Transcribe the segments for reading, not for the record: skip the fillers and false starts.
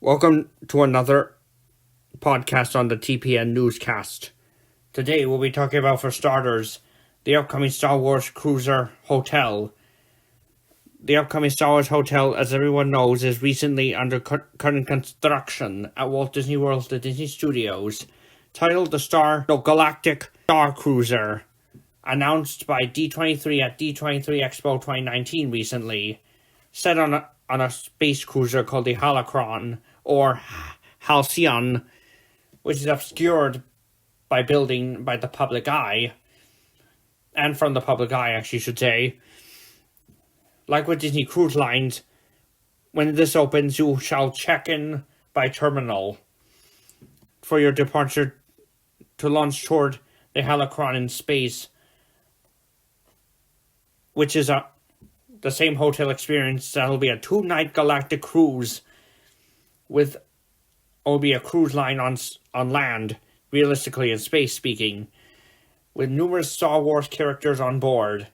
Welcome to another podcast on the TPN Newscast. Today we'll be talking about, for starters, the upcoming Star Wars Cruiser Hotel. The upcoming Star Wars Hotel, as everyone knows, is recently under current construction at Walt Disney World, the Disney Studios, titled the Galactic Star Cruiser, announced by D23 at D23 Expo 2019 recently, set on a space cruiser called the Holocron, or Halcyon, which is obscured by the public eye, and from the public eye, actually, should say. Like with Disney Cruise Lines, when this opens, you shall check in by terminal for your departure to launch toward the Holocron in space, which is the same hotel experience that'll be a 2-night galactic cruise will be a cruise line on land, realistically in space speaking, with numerous Star Wars characters on board.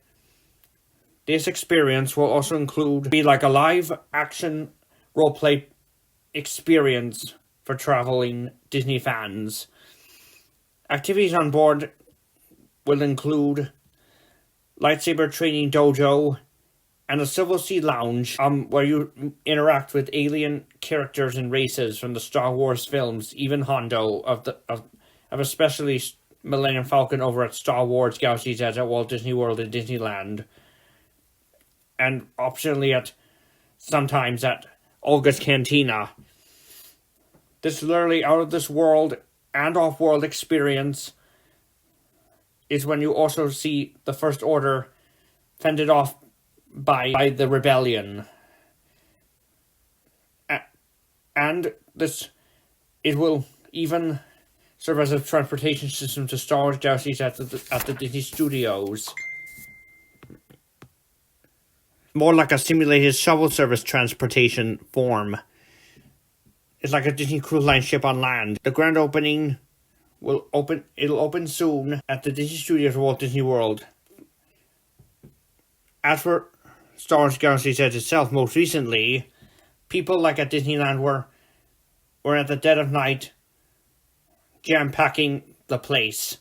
This experience will also be like a live action roleplay experience for traveling Disney fans. Activities on board will include lightsaber training dojo and a Civil Sea Lounge, where you interact with alien characters and races from the Star Wars films, even Hondo of especially Millennium Falcon over at Star Wars Galaxy's Edge at Walt Disney World and Disneyland, and optionally sometimes at Olga's Cantina. This literally out of this world and off-world experience is when you also see the First Order fended off by the rebellion, and it will even serve as a transportation system to Star Wars Galaxies at the Disney Studios. More like a simulated shuttle service transportation form. It's like a Disney Cruise Line ship on land. The grand opening it'll open soon at the Disney Studios of Walt Disney World. As for Star Wars Galaxy's Edge itself, most recently, people like at Disneyland were at the dead of night jam-packing the place.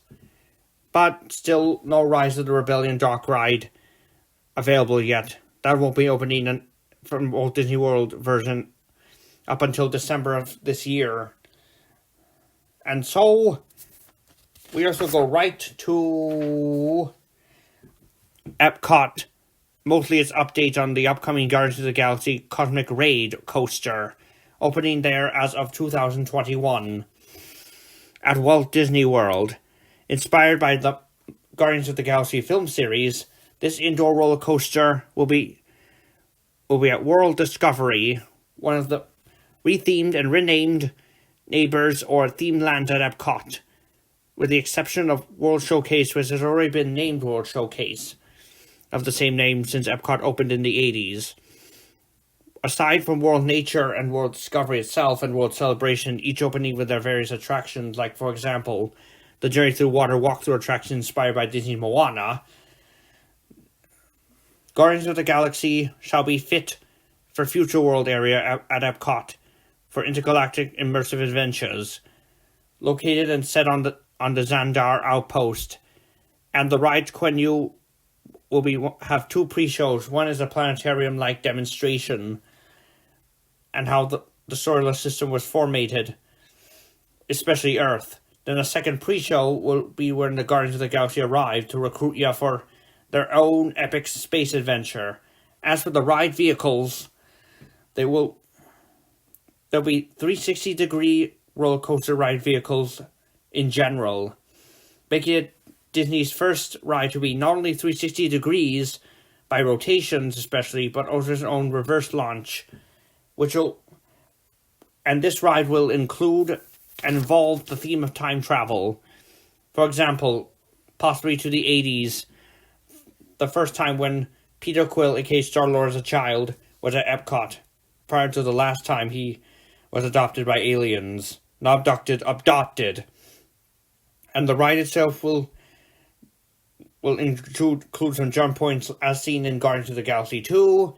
But still no Rise of the Rebellion dark ride available yet. That won't be opening from Walt Disney World version up until December of this year. And so, we also go right to Epcot. Mostly it's updates on the upcoming Guardians of the Galaxy Cosmic Raid coaster, opening there as of 2021 at Walt Disney World. Inspired by the Guardians of the Galaxy film series, this indoor roller coaster will be at World Discovery, one of the rethemed and renamed neighbors or themed lands at Epcot, with the exception of World Showcase, which has already been named World Showcase, of the same name since Epcot opened in the 80s. Aside from World Nature and World Discovery itself and World Celebration, each opening with their various attractions, like, for example, the Journey Through Water walkthrough attraction inspired by Disney's Moana, Guardians of the Galaxy shall be fit for Future World area at Epcot for intergalactic immersive adventures, located and set on the Xandar outpost, and the ride Quenu will have 2 pre-shows. One is a planetarium-like demonstration and how the solar system was formated, especially Earth. Then a second pre-show will be when the Guardians of the Galaxy arrive to recruit you for their own epic space adventure. As for the ride vehicles, there'll be 360-degree roller coaster ride vehicles in general, making it Disney's first ride to be not only 360 degrees by rotations especially, but also its own reverse launch, and this ride will include and involve the theme of time travel. For example, possibly to the 80s, the first time when Peter Quill, aka Star-Lord as a child, was at Epcot, prior to the last time he was adopted by aliens. Not abducted, adopted. And the ride itself will include some jump points as seen in Guardians of the Galaxy 2,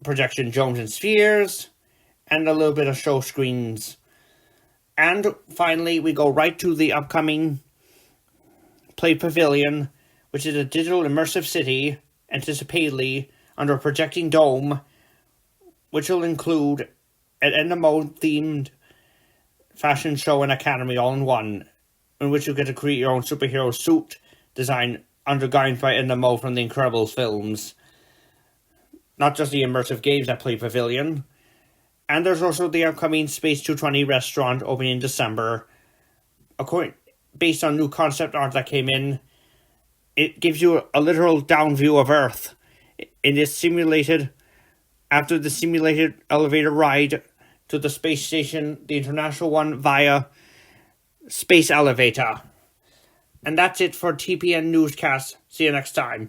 projection domes and spheres, and a little bit of show screens. And finally, we go right to the upcoming Play Pavillion, which is a digital immersive city, anticipatedly under a projecting dome, which will include an NMO-themed fashion show and academy all in one, in which you get to create your own superhero suit design undergone by NMO from the Incredible films. Not just the immersive games that Play Pavillion. And there's also the upcoming Space 220 restaurant opening in December. Based on new concept art that came in, it gives you a literal down view of Earth. It is simulated after the simulated elevator ride to the space station, the international one, via space elevator. And that's it for TPN Newscast. See you next time.